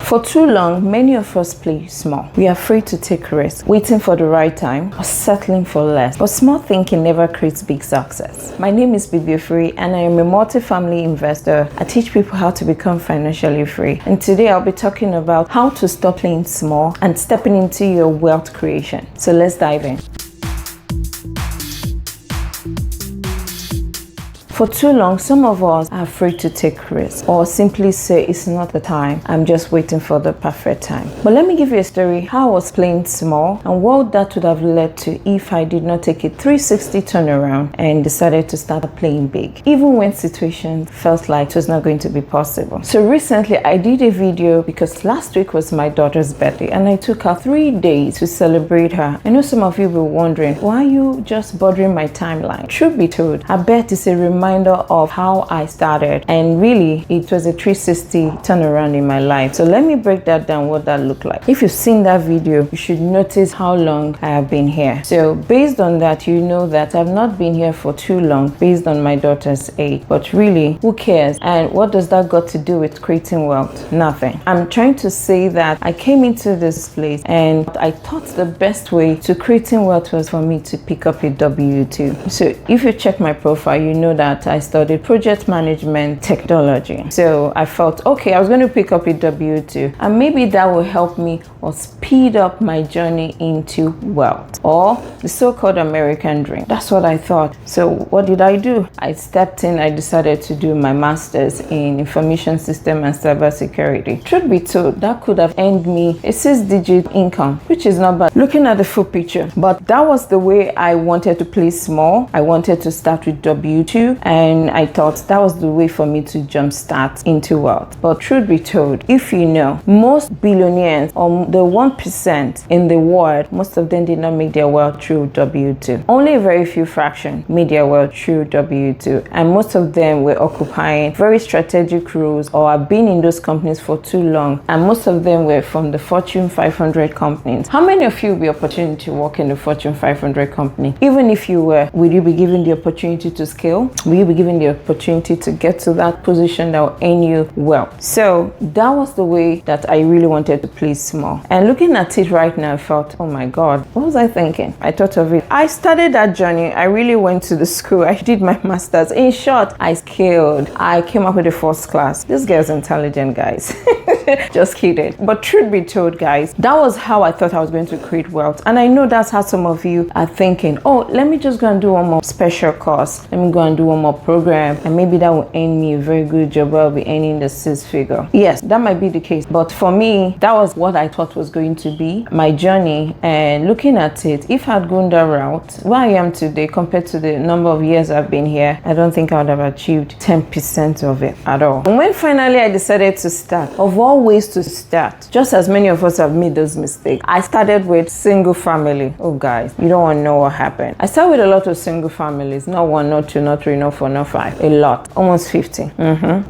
For too long, many of us play small. We are afraid to take risks, waiting for the right time, or settling for less. But small thinking never creates big success. My name is Bibi Free, and I am a multifamily investor. I teach people how to become financially free. And today I'll be talking about how to stop playing small and stepping into your wealth creation. So let's dive in. For too long, some of us are afraid to take risks or simply say it's not the time, I'm just waiting for the perfect time. But let me give you a story how I was playing small and what that would have led to if I did not take a 360 turnaround and decided to start playing big, even when situations felt like it was not going to be possible. So recently I did a video because last week was my daughter's birthday and I took her 3 days to celebrate her. I know some of you were wondering, why are you just bothering my timeline? Truth be told, I bet it's a reminder of how I started, and really it was a 360 turnaround in my life. So let me break that down, what that looked like. If you've seen that video, you should notice how long I have been here. So based on that, you know that I've not been here for too long based on my daughter's age. But really, who cares? And what does that got to do with creating wealth? Nothing. I'm trying to say that I came into this place and I thought the best way to creating wealth was for me to pick up a W-2. So if you check my profile, you know that I studied project management technology. So I felt, okay, I was going to pick up a W-2 and maybe that will help me or speed up my journey into wealth or the so-called American dream. That's what I thought. So what did I do? I stepped in, I decided to do my master's in information system and cybersecurity. Truth be told, that could have earned me a 6-digit income, which is not bad looking at the full picture. But that was the way I wanted to play small. I wanted to start with W-2 and I thought that was the way for me to jumpstart into wealth. But truth be told, if you know, most billionaires or the 1% in the world, most of them did not make their wealth through W-2. Only a very few fraction made their wealth through W-2, and most of them were occupying very strategic roles or have been in those companies for too long, and most of them were from the Fortune 500 companies. How many of you will be opportunity to work in the Fortune 500 company? Even if you were, will you be given the opportunity to scale? Will you be given the opportunity to get to that position that will earn you well? So that was the way that I really wanted to play small. And looking at it right now, I felt, oh my God, what was I thinking? I thought of it. I started that journey. I really went to the school. I did my master's. In short, I scaled. I came up with a first class. This girl's intelligent, guys. Just kidding. But truth be told, guys, that was how I thought I was going to create wealth. And I know that's how some of you are thinking, oh, let me just go and do one more special course. Let me go and do one more program, and maybe that will earn me a very good job where I'll be earning the 6-figure. Yes, that might be the case. But for me, that was what I thought was going to be my journey. And looking at it, if I had gone that route, where I am today compared to the number of years I've been here, I don't think I would have achieved 10% of it at all. And when finally I decided to start, of all ways to start, just as many of us have made those mistakes, I started with single family. Oh guys, you don't want to know what happened. I started with a lot of single families, not 1, not 2, not 3, not 4, not 5, a lot, almost 50.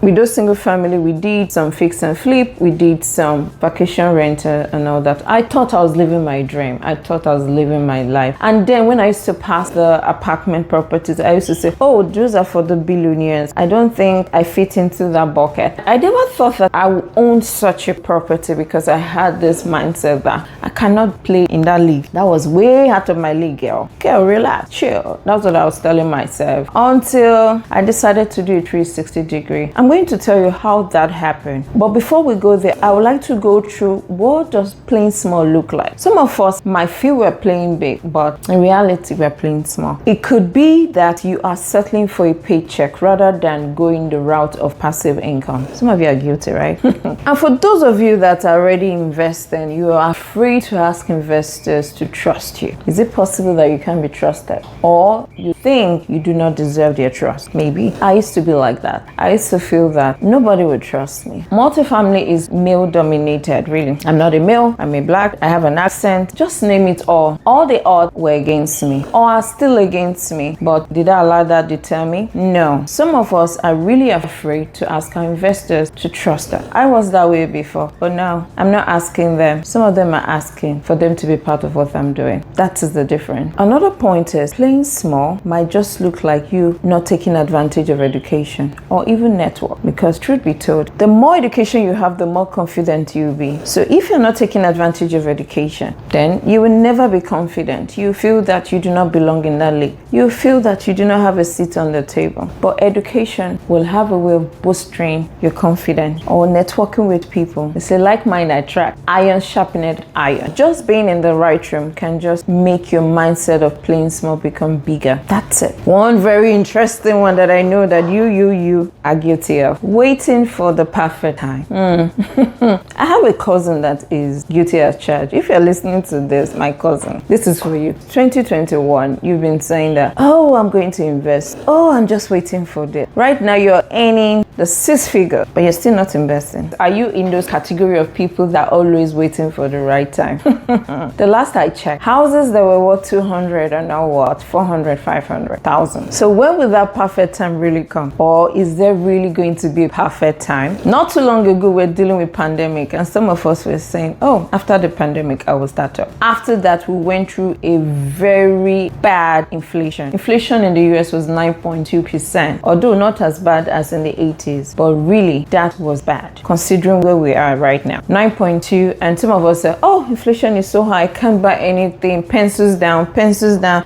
With those single family, we did some fix and flip, we did some vacation rental and all that. I thought I was living my dream. I thought I was living my life. And then when I used to pass the apartment properties, I used to say, oh, those are for the billionaires. I don't think I fit into that bucket. I never thought that I would own such a property because I had this mindset that I cannot play in that league. That was way out of my league, girl. Girl, relax, chill. That's what I was telling myself until I decided to do a 360 degree. I'm going to tell you how that happened. But before we go there, I would like to go through what does playing small look like. Some of us might feel we're playing big, but in reality, we're playing small. It could be that you are settling for a paycheck rather than going the route of passive income. Some of you are guilty, right? And for those of you that are already investing, you are afraid to ask investors to trust you. Is it possible that you can be trusted? Or you think you do not deserve their trust? Maybe. I used to be like that. I used to feel that nobody would trust me. Multifamily is male dominated, really. I'm not a male, I'm a black, I have an accent, just name it all. All the odds were against me or are still against me. But did I allow that to deter me? No. Some of us are really afraid to ask our investors to trust us. I was that that way before, but now I'm not asking them. Some of them are asking for them to be part of what I'm doing. That is the difference. Another point is playing small might just look like you not taking advantage of education or even network, because truth be told, the more education you have, the more confident you'll be. So if you're not taking advantage of education, then you will never be confident. You feel that you do not belong in that league. You feel that you do not have a seat on the table. But education will have a way of boosting your confidence or networking with people. It's a like-minded attract. Iron sharpened iron. Just being in the right room can just make your mindset of playing small become bigger. That's it. One very interesting one that I know that you are guilty of. Waiting for the perfect time. I have a cousin that is guilty as charged. If you're listening to this, my cousin, this is for you. 2021, you've been saying that, oh, I'm going to invest. Oh, I'm just waiting for this. Right now, you're earning the 6 figure, but you're still not investing. Are you in those category of people that are always waiting for the right time? The last I checked, houses that were worth 200 are now worth 400, 500,000. So when will that perfect time really come? Or is there really going to be a perfect time? Not too long ago, we're dealing with pandemic, and some of us were saying, oh, after the pandemic, I will start up. After that, we went through a very bad inflation. Inflation in the US was 9.2%, although not as bad as in the 80s, but really that was bad considering where we are right now. 9.2, and some of us said, oh, inflation is so high, I can't buy anything, pencils down,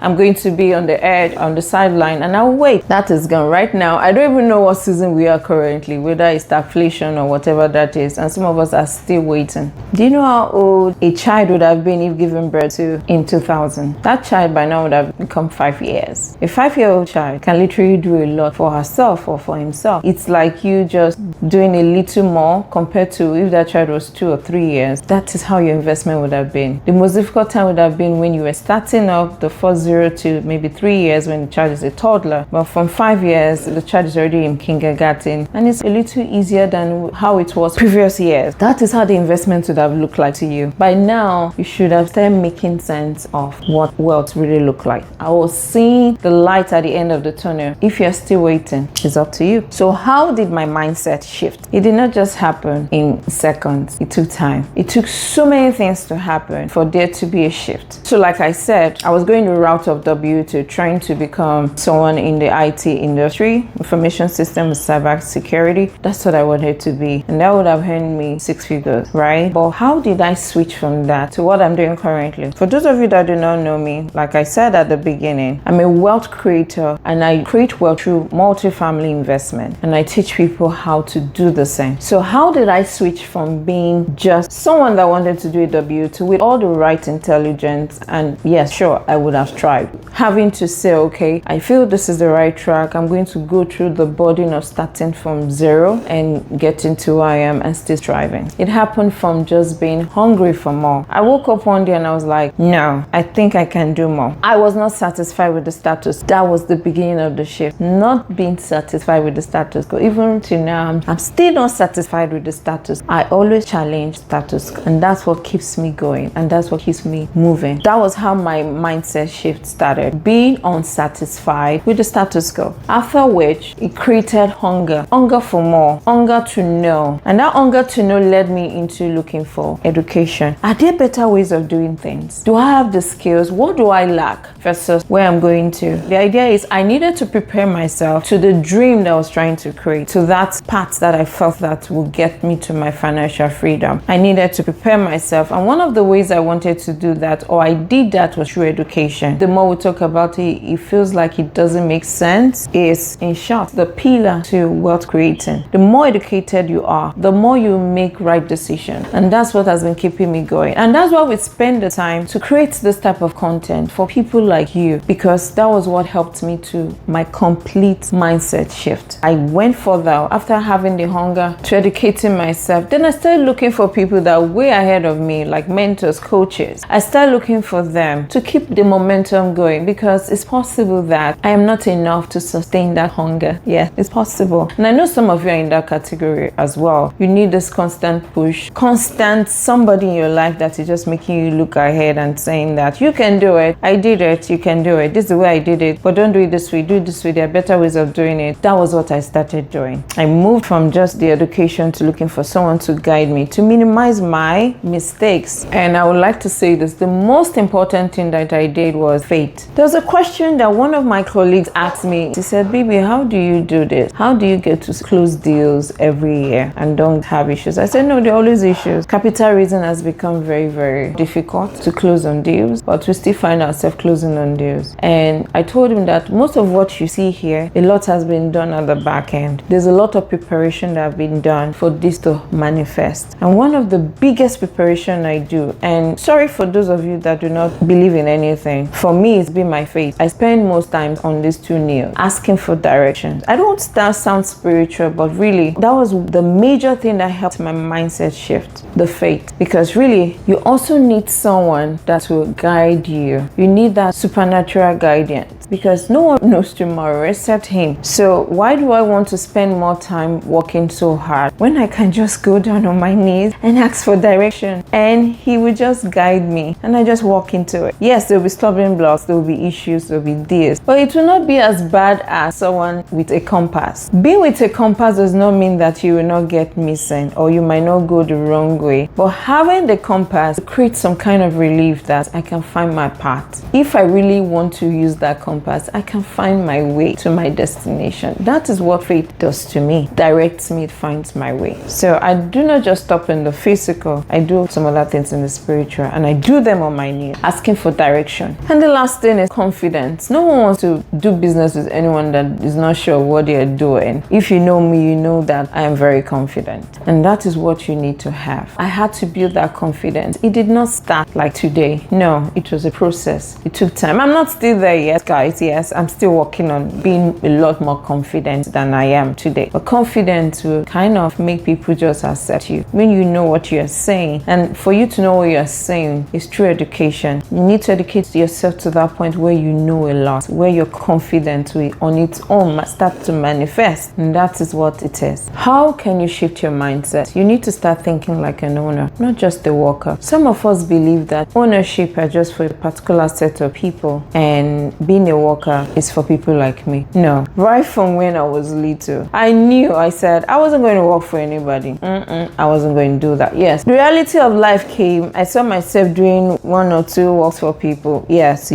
I'm going to be on the edge, on the sideline, and I'll wait. That is gone. Right now, I don't even know what season we are currently, whether it's stagflation or whatever that is, and some of us are still waiting. Do you know how old a child would have been if given birth to in 2000? That child by now would have become 5 years. A 5-year-old child can literally do a lot for herself or for himself. It's like you just doing a little more compared to if that child was 2 or 3 years. That is how your investment would have been. The most difficult time would have been when you were starting up the first 0 to maybe 3 years when the child is a toddler. But from 5 years, the child is already in kindergarten, and it's a little easier than how it was previous years. That is how the investment would have looked like to you. By now, you should have started making sense of what wealth really look like. I was seeing the light at the end of the tunnel. If you're still waiting, it's up to you. So how did my mindset shift? It did not just happen in seconds. It took time. It took so many things to happen for there to be a shift. So like I said, I was going the route of W-2, trying to become someone in the IT industry, information systems, cyber security. That's what I wanted to be. And that would have earned me 6 figures, right? But how did I switch from that to what I'm doing currently? For those of you that do not know me, like I said at the beginning, I'm a wealth creator, and I create wealth through multifamily investment, and I teach people how to do the same. So how did I switch from being just someone that wanted to do a W-2 with all the right intelligence, and yes, sure, I would have tried, having to say, okay, I feel this is the right track, I'm going to go through the burden of starting from zero and getting to who I am and still striving. It happened from just being hungry for more. I woke up one day and I was like, no, I think I can do more. I was not satisfied with the status. That was the beginning of the shift. Not being satisfied with the status quo. Even till now, I'm still not satisfied with the status. I always challenge status, and that's what keeps me going, and that's what keeps me moving. That was how my mindset shift started. Being unsatisfied with the status quo. After which, it created hunger. Hunger for more. Hunger to know. And that hunger to know led me into looking for education. Are there better ways of doing things? Do I have the skills? What do I lack versus where I'm going to? The idea is I needed to prepare myself to the dream that I was trying to create, to that path that I felt that would get me to my financial freedom. I needed to prepare myself, and one of the ways I wanted to do that, or I did that, was through education. The more we talk about it, it feels like it doesn't make sense. Is, in short, the pillar to wealth creating. The more educated you are, the more you make right decisions, and that's what has been keeping me going. And that's why we spend the time to create this type of content for people like you, because that was what helped me to my complete mindset shift. I went further after having the hunger to educating myself. Then I started looking for people that are way ahead of me, like mentors, coaches. I started looking for them to keep the momentum going, because it's possible that I am not enough to sustain that hunger. Yeah, it's possible. And I know some of you are in that category as well. You need this constant push, constant somebody in your life that is just making you look ahead and saying that you can do it. I did it. You can do it. This is the way I did it. But don't do it this way. Do it this way. There are better ways of doing it. That was what I started doing. doing. I moved from just the education to looking for someone to guide me, to minimize my mistakes. And I would like to say this, the most important thing that I did was faith. There was a question that one of my colleagues asked me. She said, "Baby, how do you do this? How do you get to close deals every year and don't have issues?" I said, "No, there are always issues. Capital raising has become very, very difficult to close on deals, but we still find ourselves closing on deals." And I told him that most of what you see here, a lot has been done at the back end. There's a lot of preparation that have been done for this to manifest. And one of the biggest preparation I do, and sorry for those of you that do not believe in anything, for me it's been my faith. I spend most times on these two knees asking for direction. I don't sound spiritual, but really that was the major thing that helped my mindset shift, the faith. Because really you also need someone that will guide you. You need that supernatural guidance, because no one knows tomorrow except him. So why do I want to spend more time working so hard when I can just go down on my knees and ask for direction and he will just guide me and I just walk into it? Yes, there will be stumbling blocks, there will be issues, there will be this, but it will not be as bad as someone with a compass. Being with a compass does not mean that you will not get missing or you might not go the wrong way, but having the compass creates some kind of relief that I can find my path. If I really want to use that compass, I can find my way to my destination. That is what faith does to me. Directs me, it finds my way. So I do not just stop in the physical, I do some other things in the spiritual, and I do them on my knees, asking for direction. And the last thing is confidence. No one wants to do business with anyone that is not sure what they are doing. If you know me, you know that I am very confident, and that is what you need to have. I had to build that confidence. It did not start like today. No, it was a process. It took time. I'm not still there yet, guys. Yes, I'm still working on being a lot more confident than I am today. But confidence will kind of make people just accept you when you know what you're saying. And for you to know what you're saying is through education. You need to educate yourself to that point where you know a lot, where your confidence will on its own start to manifest. And that is what it is. How can you shift your mindset? You need to start thinking like an owner, not just a worker. Some of us believe that ownership are just for a particular set of people and being a worker is for people like me. No. Right from when I was little, I said I wasn't going to work for anybody. I wasn't going to do that. Yes, the reality of life came. I saw myself doing 1 or 2 works for people. Yes,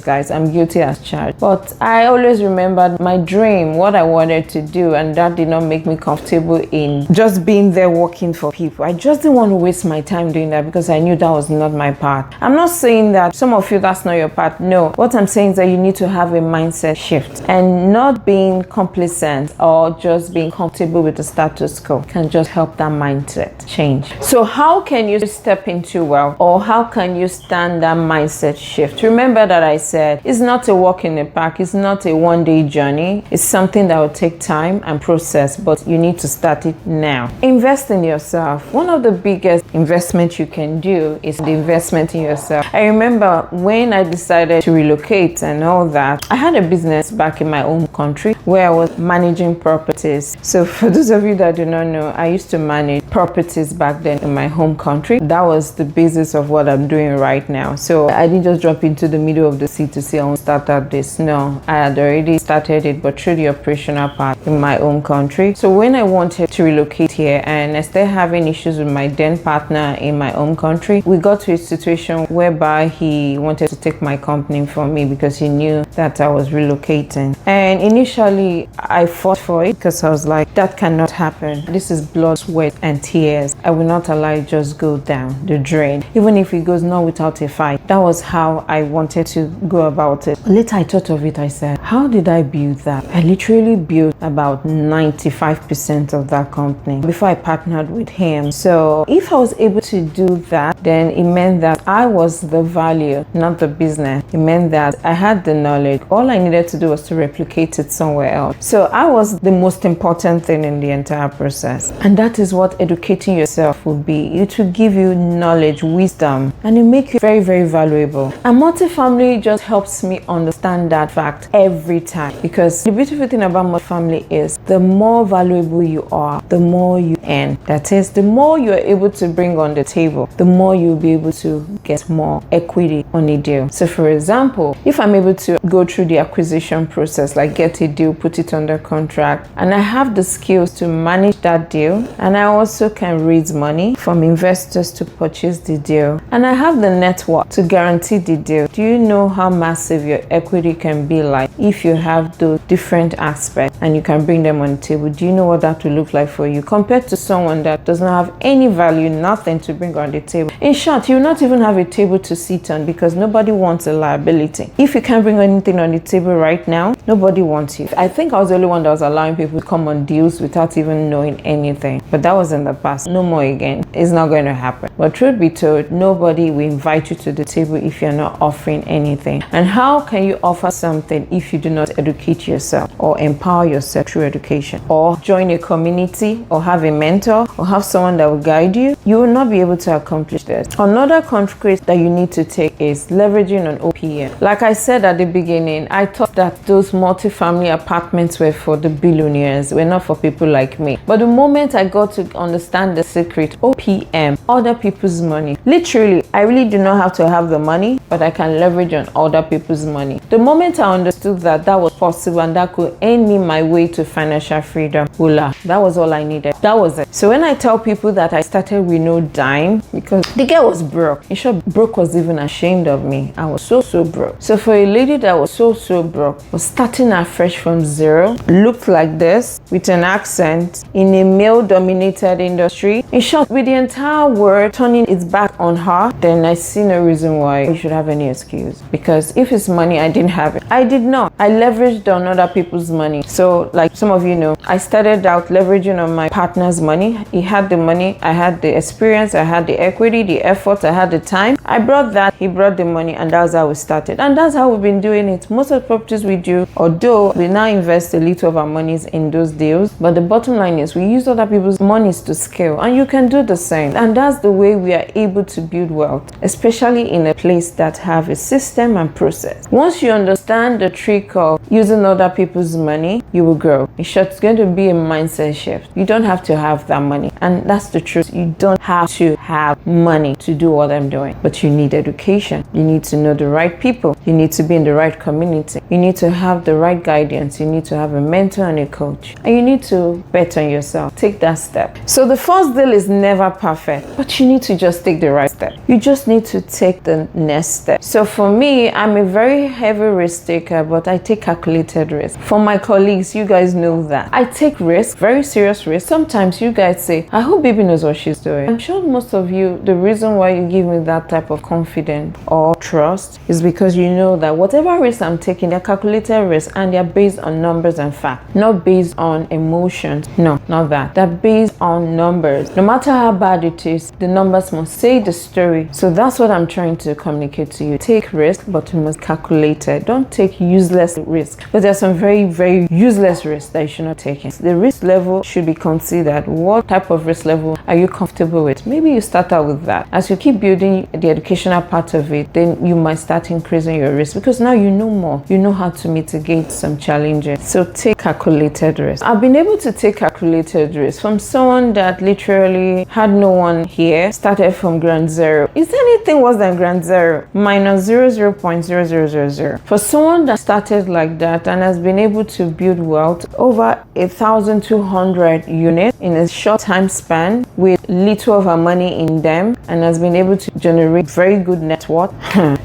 guys, I'm guilty as charged. But I always remembered my dream, what I wanted to do, and that did not make me comfortable in just being there working for people. I just didn't want to waste my time doing that because I knew that was not my path. I'm not saying that some of you that's not your path. No, what I'm saying is that you need to have a mindset shift, and not being complacent or just being comfortable with the status quo can just help that mindset change. So how can you step into wealth, or how can you stand that mindset shift? Remember that I said it's not a walk in the park, it's not a one-day journey, it's something that will take time and process, but you need to start it now. Invest in yourself. One of the biggest investments you can do is the investment in yourself. I remember when I decided to relocate and all that, I had a business back in my own country where I was managing properties. So for those of you that do not know, I used to manage properties back then in my home country. That was the basis of what I'm doing right now. So I didn't just drop into the middle of the sea to say I want to start out this. No, I had already started it, but through the operational part in my own country. So when I wanted to relocate here and I started having issues with my then partner in my own country, we got to a situation whereby he wanted to take my company from me because he knew that I was relocating. And initially I fought for it because I was like, that cannot happen. This is blood, sweat and tears. I will not allow it just go down the drain, even if it goes not without a fight. That was how I wanted to go about it. Later I thought of it. I said, how did I build that? I literally built about 95% of that company before I partnered with him. So if I was able to do that, then it meant that I was the value, not the business. It meant that I had the knowledge. All I needed to do was to replicate it somewhere else. So I was the most important thing in the entire process. And that is what educating yourself would be. It will give you knowledge, wisdom, and it make you very, very valuable. And multifamily just helps me understand that fact every time, because the beautiful thing about multifamily is the more valuable you are, the more you earn. That is, the more you are able to bring on the table, the more you'll be able to get more equity on a deal. So for example, if I'm able to go through the acquisition process, like get a deal, put it under contract. And I have the skills to manage that deal. And I also can raise money from investors to purchase the deal. And I have the network to guarantee the deal. Do you know how massive your equity can be like if you have those different aspects and you can bring them on the table? Do you know what that will look like for you compared to someone that does not have any value, nothing to bring on the table? In short, you will not even have a table to sit on because nobody wants a liability. If you can't bring anything on the table right now, nobody wants you. I think I was the only one that was allowing people to come on deals without even knowing anything. But that was in the past. No more again. It's not going to happen. But truth be told, nobody will invite you to the table if you're not offering anything. And how can you offer something if you do not educate yourself or empower yourself through education or join a community or have a mentor or have someone that will guide you? You will not be able to accomplish this. Another concrete that you need to take is leveraging on OPM. Like I said at the beginning, I thought that those multifamily apartments were for the billionaires, were not for people like me. But the moment I got to understand the secret, OPM, other people's money. Literally, I really do not have to have the money, but I can leverage on other people's money. The moment I understood that that was possible and that could earn me my way to financial freedom, voila, that was all I needed. That was it. So when I tell people that I started with no dime, because the girl was broke. In short, broke was even ashamed of me. I was so broke. So for a lady that was so broke, was starting afresh from zero, looked like this, with an accent, in a male-dominated industry, in short, with the entire world turning its back on her, then I see no reason why you should have any excuse. Because if it's money, I didn't have it. I did not. I leveraged on other people's money. So like some of you know, I started out leveraging on my partner's money. He had the money, I had the experience, I had the equity, the effort, I had the time. I brought that, he brought the money, and that's how we started. And that's how we've been doing it. Most of the properties we do, although we now invest a little of our monies in those deals, but the bottom line is we use other people's monies to scale, and you can do the same. And that's the way we are able to build wealth, especially in a place that have a system and process. Once you understand the trick of using other people's money, you will grow. In short, it's going to be a mindset shift. You don't have to have that money, and that's the truth. You don't have to have money to do what I'm doing, but you need education. You need to know the right people. You need to be in the right community. You need to have the right guidance. You need to have a mentor and a coach, and you need to bet on yourself. Take that step. So the first deal is never perfect, but you need to just take the right step. You just need to take the next step. So for me, I'm a very heavy risk taker, but I take calculated risk. For my colleagues, you guys know that I take risk, very serious risk. Sometimes you guys say, I hope baby knows what she's doing. I'm sure most of you, the reason why you give me that type of confidence or trust is because you know that whatever risk I'm taking, they're calculated risks and they're based on numbers and facts, not based on emotions. No, not that. They're based on numbers. No matter how bad it is, the numbers must say the story. So that's what I'm trying to communicate to you. Take risk, but you must calculate it. Don't take useless risk, because there's some very useless risks that you should not take. The risk level should be considered. What type of risk level are you comfortable with? Maybe you start out with that. As you keep building the educational part of it, then you might start increasing your risk, because now you know more. You know how to mitigate some challenges. So take calculated risk. I've been able to take calculated risk from someone that literally had no one here, started from ground zero. Is there anything worse than ground zero? Minus 0.0000. For someone that started like that and has been able to build wealth over 1,200 units in a short time span with little of her money in them, and has been able to generate very good net worth,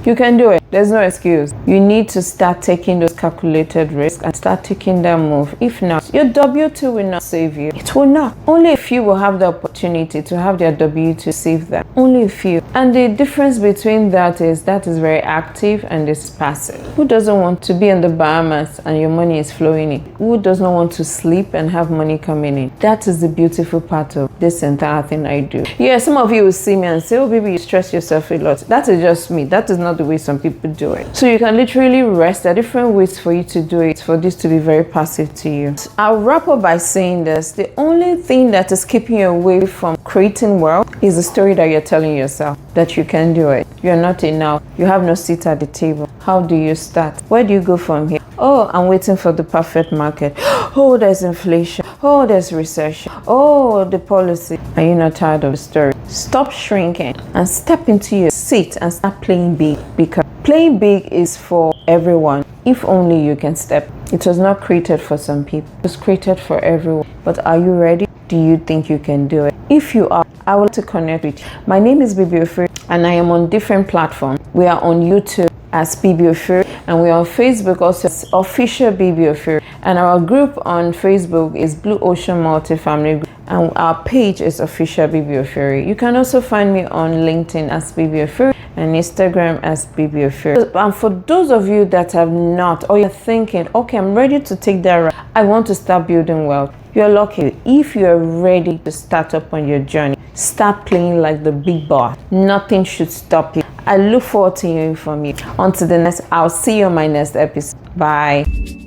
you can do it. There's no excuse. You need to start taking those calculated risks and start taking that move. If not, your W-2 will not save you. It will not. Only a few will have the opportunity to have their W-2 save them. Only a few. And the difference between that is very active and it's passive. Who doesn't want to be in the Bahamas and your money is flowing in? Who does not want to sleep and have money coming in? That is the beautiful part of this entire thing I do. Yeah, some of you will see me and say, oh baby, you stress yourself a lot. That is just me. That is not the way some people do it. So you can literally rest. There are different ways for you to do it, for this to be very passive to you. I'll wrap up by saying this. The only thing that is keeping you away from creating wealth is the story that you're telling yourself that you can do it. You're not enough. You have no seat at the table. How do you start? Where do you go from here? Oh, I'm waiting for the perfect market. Oh, there's inflation. Oh, there's recession. Oh, the policy. Are you not tired of the story? Stop shrinking and step into your seat and start playing big, because playing big is for everyone if only you can step. It was not created for some people, it was created for everyone. But are you ready? Do you think you can do it? If you are, I would like to connect with you. My name is Bibi Ofiri and I am on different platforms. We are on YouTube as Bibi Ofiri and we are on Facebook also as Official Bibi Ofiri, and our group on Facebook is Blue Ocean Multifamily Group, and our page is Official Bibi Ofiri. You can also find me on LinkedIn as Bibi Ofiri and Instagram as Bibi Ofiri. And for those of you that have not, or you're thinking, okay, I'm ready to take that route, I want to start building wealth, you're lucky. If you're ready to start up on your journey, start playing like the big boss. Nothing should stop you. I look forward to hearing from you. Until the next, I'll see you on my next episode. Bye.